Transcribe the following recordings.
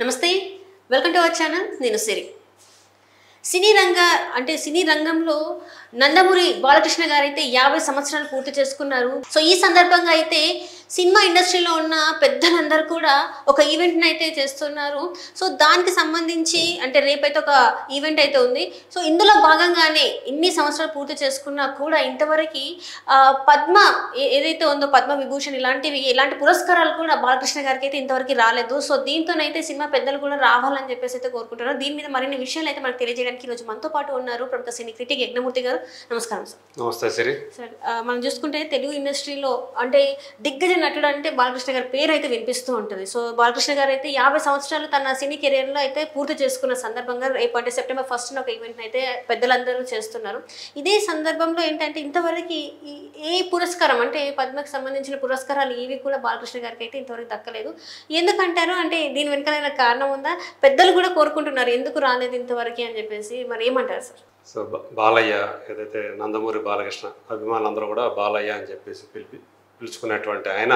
నమస్తే, welcome to our channel. నేను సిరి. సినీ రంగంలో నందమూరి బాలకృష్ణ గారు అయితే 50 సంవత్సరాలు పూర్తి చేసుకున్నారు. సో ఈ సందర్భంగా అయితే సినిమా ఇండస్ట్రీలో ఉన్న పెద్దలందరూ కూడా ఒక ఈవెంట్ని అయితే చేస్తున్నారు. సో దానికి సంబంధించి అంటే రేపైతే ఒక ఈవెంట్ అయితే ఉంది. సో ఇందులో భాగంగానే ఇన్ని సంవత్సరాలు పూర్తి చేసుకున్నా కూడా ఇంతవరకు పద్మ ఏదైతే ఉందో పద్మ విభూషణ్ ఇలాంటి పురస్కారాలు కూడా బాలకృష్ణ గారికి అయితే ఇంతవరకు రాలేదు. సో దీంతోనైతే సినిమా పెద్దలు కూడా రావాలని చెప్పేసి అయితే కోరుకుంటున్నారు. దీని మీద మరిన్ని విషయాలు అయితే మనకు తెలియజేయడానికి ఈరోజు మనతో పాటు ఉన్నారు ప్రముఖ సినీ క్రిటిక్ యజ్ఞమూర్తి గారు. నమస్కారం సార్. నమస్తే సిరి. సార్, మనం చూసుకుంటే తెలుగు ఇండస్ట్రీలో అంటే దిగ్గజ నటుడు అంటే బాలకృష్ణ గారి పేరు అయితే వినిపిస్తూ ఉంటుంది. సో బాలకృష్ణ గారు అయితే 50 సంవత్సరాలు తన సినీ కెరియర్లో అయితే పూర్తి చేసుకున్న సందర్భంగా రేపు అంటే సెప్టెంబర్ 1న ఒక ఈవెంట్ అయితే పెద్దలందరూ చేస్తున్నారు. ఇదే సందర్భంలో ఏంటంటే ఇంతవరకు ఏ పురస్కారం అంటే పద్మకి సంబంధించిన పురస్కారాలు ఏవి కూడా బాలకృష్ణ గారికి అయితే ఇంతవరకు దక్కలేదు. ఎందుకంటారు అంటే దీని వెనకాల కారణం ఉందా? పెద్దలు కూడా కోరుకుంటున్నారు ఎందుకు రాలేదు ఇంతవరకు అని చెప్పేసి. మరి ఏమంటారు సార్? సో బాలయ్య ఏదైతే నందమూరి బాలకృష్ణ అభిమానులందరూ కూడా బాలయ్య అని చెప్పేసి పిలుచుకున్నటువంటి ఆయన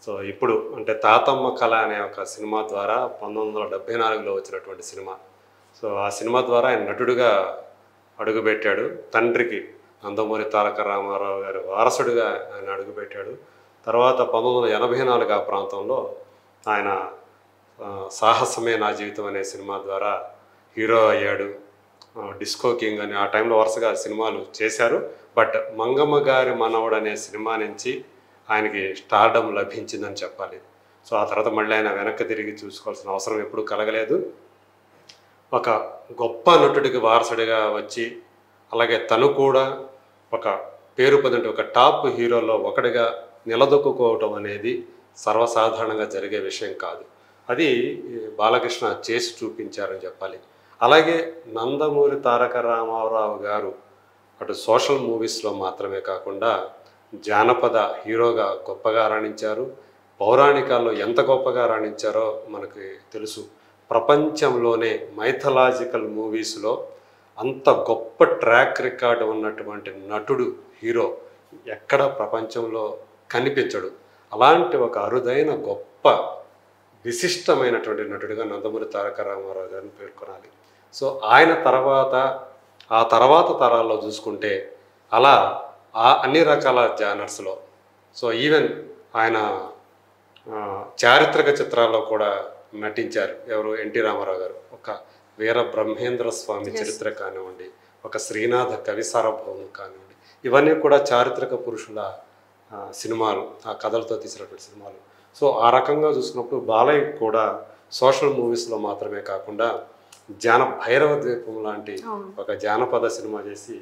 సో ఇప్పుడు అంటే తాతమ్మ కళ అనే ఒక సినిమా ద్వారా 1974లో వచ్చినటువంటి సినిమా. సో ఆ సినిమా ద్వారా ఆయన నటుడుగా అడుగుపెట్టాడు. తండ్రికి నందమూరి తారక రామారావు గారి వారసుడిగా ఆయన అడుగుపెట్టాడు. తర్వాత 1984 ఆ ప్రాంతంలో ఆయన సాహసమే నా జీవితం అనే సినిమా ద్వారా హీరో అయ్యాడు. డిస్కో కింగ్ అని ఆ టైంలో వరుసగా సినిమాలు చేశారు. బట్ మంగమ్మ గారి మనవడు అనే సినిమా నుంచి ఆయనకి స్టార్డమ్ లభించిందని చెప్పాలి. సో ఆ తర్వాత మళ్ళీ ఆయన వెనక్కి తిరిగి చూసుకోవాల్సిన అవసరం ఎప్పుడూ కలగలేదు. ఒక గొప్ప నటుడికి వారసుడిగా వచ్చి అలాగే తను కూడా ఒక పేరు పొందిన ఒక టాప్ హీరోలో ఒకటిగా నిలదొక్కుకోవటం అనేది సర్వసాధారణంగా జరిగే విషయం కాదు. అది బాలకృష్ణ చేసి చూపించారని చెప్పాలి. అలాగే నందమూరి తారక రామారావు గారు అటు సోషల్ మూవీస్లో మాత్రమే కాకుండా జానపద హీరోగా గొప్పగా రాణించారు. పౌరాణికాల్లో ఎంత గొప్పగా రాణించారో మనకి తెలుసు. ప్రపంచంలోనే మైథలాజికల్ మూవీస్లో అంత గొప్ప ట్రాక్ రికార్డు ఉన్నటువంటి నటుడు హీరో ఎక్కడ ప్రపంచంలో కనిపించడు. అలాంటి ఒక అరుదైన గొప్ప విశిష్టమైనటువంటి నటుడిగా నందమూరి తారక రామారావు గారిని పేర్కొనాలి. సో ఆయన ఆ తర్వాత తరాల్లో చూసుకుంటే అలా అన్ని రకాల జానర్స్లో సో ఈవెన్ ఆయన చారిత్రక చిత్రాల్లో కూడా నటించారు. ఎవరు? ఎన్టీ రామారావు గారు. ఒక వీర బ్రహ్మేంద్ర స్వామి చరిత్ర కానివ్వండి, ఒక శ్రీనాథ కవి సార్వభౌమం కానివ్వండి, ఇవన్నీ కూడా చారిత్రక పురుషుల సినిమాలు, ఆ కథలతో తీసినటువంటి సినిమాలు. సో ఆ రకంగా చూసుకున్నప్పుడు బాలయ్య కూడా సోషల్ మూవీస్లో మాత్రమే కాకుండా భైరవ ద్వీపం లాంటి ఒక జానపద సినిమా చేసి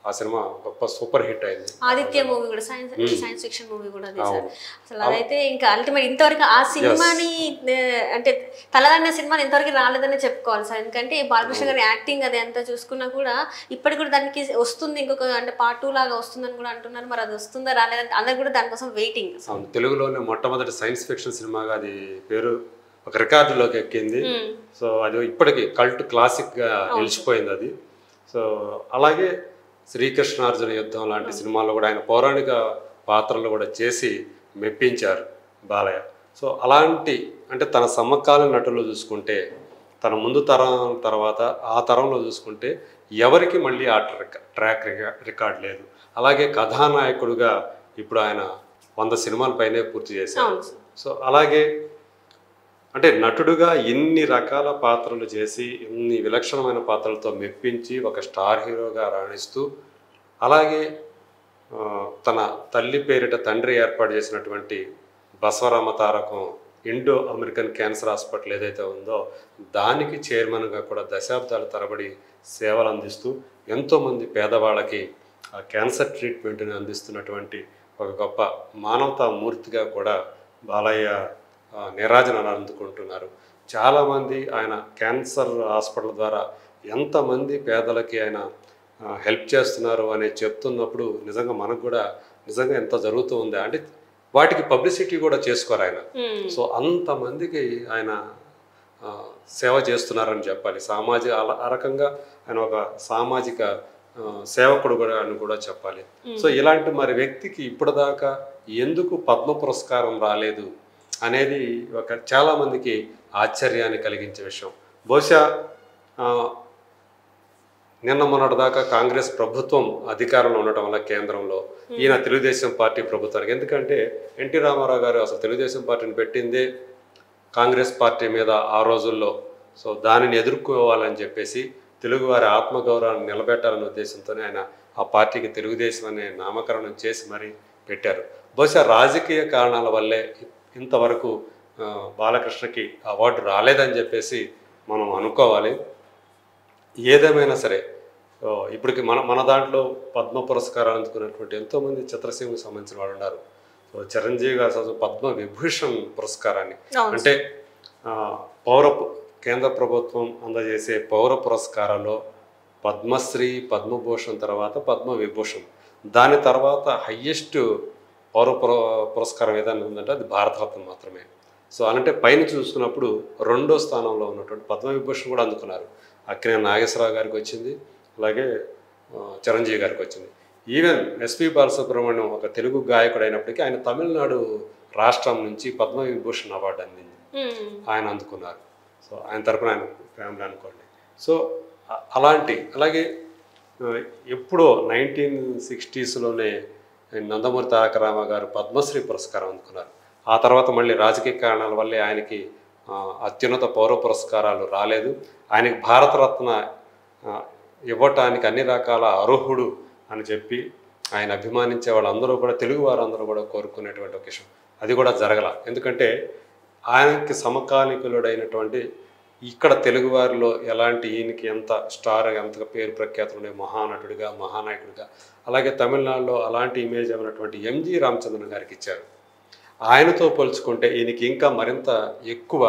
ఆ సినిమా గొప్ప సూపర్ హిట్ అయింది. ఆదిత్య మూవీ కూడా సైన్స్ ఫిక్షన్ మూవీ కూడా తీశారు. అసలు అదైతే ఇంకా అల్టిమేట్ ఇంతవరకు ఆ సినిమాని అంటే తలదన్న సినిమాని ఇంతవరకు రాలేదని చెప్పుకోవాలి సార్. ఎందుకంటే బాలకృష్ణ గారి యాక్టింగ్ అది అంతా చూసుకున్నా కూడా ఇప్పటికి కూడా దానికి వస్తుంది, ఇంకొక అంటే పార్ట్ 2 లాగా వస్తుందని కూడా అంటున్నారు. మరి అది వస్తుందా రాలేదని అందరు కూడా దానికోసం వెయిటింగ్. తెలుగులోనే మొట్టమొదటి సైన్స్ ఫిక్షన్ సినిమాగా అది పేరు ఒక రికార్డులోకి ఎక్కింది. సో అది ఇప్పటికీ కల్ట్ క్లాసిక్గా నిలిచిపోయింది అది. సో అలాగే శ్రీకృష్ణార్జున యుద్ధం లాంటి సినిమాల్లో కూడా ఆయన పౌరాణిక పాత్రలు కూడా చేసి మెప్పించారు బాలయ్య. సో అలాంటి అంటే తన సమకాలీన నటులు చూసుకుంటే తన ముందు తరం తర్వాత ఆ తరంలో చూసుకుంటే ఎవరికి మళ్ళీ ఆ ట్రాక్ రికార్డ్ లేదు. అలాగే కథానాయకుడుగా ఇప్పుడు ఆయన 100 సినిమాల పైనే పూర్తి చేశారు. సో అలాగే అంటే నటుడుగా ఇన్ని రకాల పాత్రలు చేసి ఇన్ని విలక్షణమైన పాత్రలతో మెప్పించి ఒక స్టార్ హీరోగా రాణిస్తూ అలాగే తన తల్లి పేరిట తండ్రి ఏర్పాటు చేసినటువంటి Basavarama Tarakam Indo American cancer hospital ఏదైతే ఉందో దానికి చైర్మన్గా కూడా దశాబ్దాల తరబడి సేవలు అందిస్తూ ఎంతోమంది పేదవాళ్ళకి ఆ క్యాన్సర్ ట్రీట్మెంట్ని అందిస్తున్నటువంటి ఒక గొప్ప మానవతా మూర్తిగా కూడా బాలయ్య నీరాజనాలు అందుకుంటున్నారు. చాలామంది ఆయన క్యాన్సర్ హాస్పిటల్ ద్వారా ఎంతమంది పేదలకి ఆయన హెల్ప్ చేస్తున్నారు అని చెప్తున్నప్పుడు నిజంగా మనకు కూడా నిజంగా ఎంత జరుగుతూ ఉంది అంటే వాటికి పబ్లిసిటీ కూడా చేసుకోరు ఆయన. సో అంతమందికి ఆయన సేవ చేస్తున్నారని చెప్పాలి. ఆ రకంగా ఆయన ఒక సామాజిక సేవకుడు కూడా అని కూడా చెప్పాలి. సో ఇలాంటి మరి వ్యక్తికి ఇప్పటిదాకా ఎందుకు పద్మ పురస్కారం రాలేదు అనేది చాలామందికి ఆశ్చర్యాన్ని కలిగించే విషయం. బహుశా నిన్న మొన్నటిదాకా కాంగ్రెస్ ప్రభుత్వం అధికారంలో ఉండటం వల్ల కేంద్రంలో ఈయన తెలుగుదేశం పార్టీ ప్రభుత్వానికి, ఎందుకంటే ఎన్టీ రామారావు గారు అసలు తెలుగుదేశం పార్టీని పెట్టిందే కాంగ్రెస్ పార్టీ మీద ఆ రోజుల్లో. సో దానిని ఎదుర్కోవాలని చెప్పేసి తెలుగువారి ఆత్మగౌరవాన్ని నిలబెట్టాలనే ఉద్దేశంతోనే ఆయన ఆ పార్టీకి తెలుగుదేశం అనే నామకరణం చేసి మరీ పెట్టారు. బహుశా రాజకీయ కారణాల వల్లే ఇంతవరకు బాలకృష్ణకి అవార్డు రాలేదని చెప్పేసి మనం అనుకోవాలి. ఏదేమైనా సరే ఇప్పటికి మన దాంట్లో పద్మ పురస్కారాలు అందుకున్నటువంటి ఎంతోమంది చిత్రసీమకు సంబంధించిన వాళ్ళు ఉన్నారు. సో చిరంజీవి గారు పద్మ విభూషణ్ పురస్కారాన్ని, అంటే కేంద్ర ప్రభుత్వం అందజేసే పౌర పురస్కారాల్లో పద్మశ్రీ, పద్మభూషణ్ తర్వాత పద్మ విభూషణ్, దాని తర్వాత హయ్యెస్ట్ పౌర పురస్కారం ఏదైనా ఉందంటే అది భారతరత్న మాత్రమే. సో అలాంటి పైన చూసుకున్నప్పుడు 2వ స్థానంలో ఉన్నటువంటి పద్మవిభూషణ్ కూడా అందుకున్నారు. అక్కినేని నాగేశ్వరరావు గారికి వచ్చింది, అలాగే చిరంజీవి గారికి వచ్చింది. ఈవెన్ ఎస్పి బాలసుబ్రహ్మణ్యం ఒక తెలుగు గాయకుడు అయినప్పటికీ ఆయన తమిళనాడు రాష్ట్రం నుంచి పద్మవిభూషణ్ అవార్డు అందింది, ఆయన అందుకున్నారు. సో ఆయన తరపున ఆయన ఫ్యామిలీ అనుకోండి. సో అలాగే ఎప్పుడో 1960స్లోనే నందమూరి తారక రామ గారు పద్మశ్రీ పురస్కారం అందుకున్నారు. ఆ తర్వాత మళ్ళీ రాజకీయ కారణాల వల్లే ఆయనకి అత్యున్నత పౌర పురస్కారాలు రాలేదు. ఆయనకి భారతరత్న ఇవ్వటానికి అన్ని రకాల అర్హుడు అని చెప్పి ఆయన అభిమానించే వాళ్ళందరూ కూడా, తెలుగు వారందరూ కూడా కోరుకునేటువంటి ఒక విషయం. అది కూడా జరగల. ఎందుకంటే ఆయనకి సమకాలీకులుడైనటువంటి ఇక్కడ తెలుగువారిలో ఎలాంటి ఈయనకి ఎంత స్టార్, ఎంత పేరు ప్రఖ్యాతులు ఉండే మహానటుడిగా, మహానాయకుడిగా, అలాగే తమిళనాడులో అలాంటి ఇమేజ్ ఉన్నటువంటి ఎంజి రామచంద్రన్ గారికి ఇచ్చారు. ఆయనతో పోల్చుకుంటే ఈయనకి ఇంకా మరింత ఎక్కువ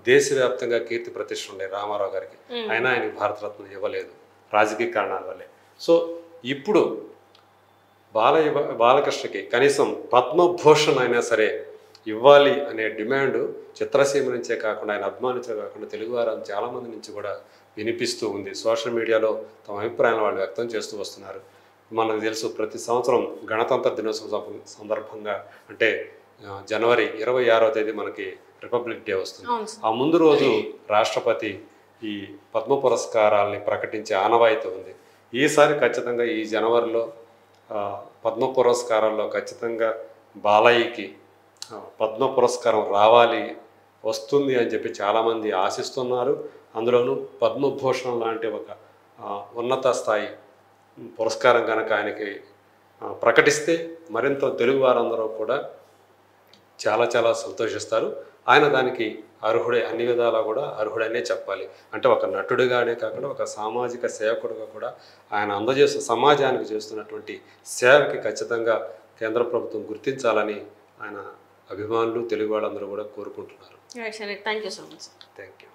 దేశవ్యాప్తంగా కీర్తి ప్రతిష్టలు ఉండే రామారావు గారికి, అయినా ఆయనకి భారతరత్న ఇవ్వలేదు రాజకీయ కారణాల వల్లే. సో ఇప్పుడు బాలకృష్ణకి కనీసం పద్మభూషణ్ అయినా సరే ఇవ్వాలి అనే డిమాండ్ చిత్రసీమ నుంచే కాకుండా, ఆయన అభిమానించే కాకుండా తెలుగువారు చాలామంది నుంచి కూడా వినిపిస్తూ ఉంది. సోషల్ మీడియాలో తమ అభిప్రాయాలను వాళ్ళు వ్యక్తం చేస్తూ వస్తున్నారు. మనకు తెలుసు, ప్రతి సంవత్సరం గణతంత్ర దినోత్సవం సందర్భంగా, అంటే జనవరి 26వ తేదీ మనకి రిపబ్లిక్ డే వస్తుంది. ఆ ముందు రోజు రాష్ట్రపతి ఈ పద్మ పురస్కారాలని ప్రకటించే ఆనవాయితీ ఉంది. ఈసారి ఖచ్చితంగా ఈ జనవరిలో పద్మ పురస్కారాల్లో ఖచ్చితంగా బాలయ్యకి పద్మ పురస్కారం వస్తుంది అని చెప్పి చాలామంది ఆశిస్తున్నారు. అందులోనూ పద్మభూషణ్ లాంటి ఒక ఉన్నత స్థాయి పురస్కారం కనుక ఆయనకి ప్రకటిస్తే మరింత తెలుగు వారందరూ కూడా చాలా చాలా సంతోషిస్తారు. ఆయన దానికి అర్హుడే, అన్ని విధాలా కూడా అర్హుడనే చెప్పాలి. అంటే ఒక నటుడిగానే కాకుండా ఒక సామాజిక సేవకుడిగా కూడా ఆయన సమాజానికి చేస్తున్నటువంటి సేవకి ఖచ్చితంగా కేంద్ర ప్రభుత్వం గుర్తించాలని ఆయన అభిమానులు, తెలుగు వాళ్ళందరూ కూడా కోరుకుంటున్నారు. Thank you so much. Thank you.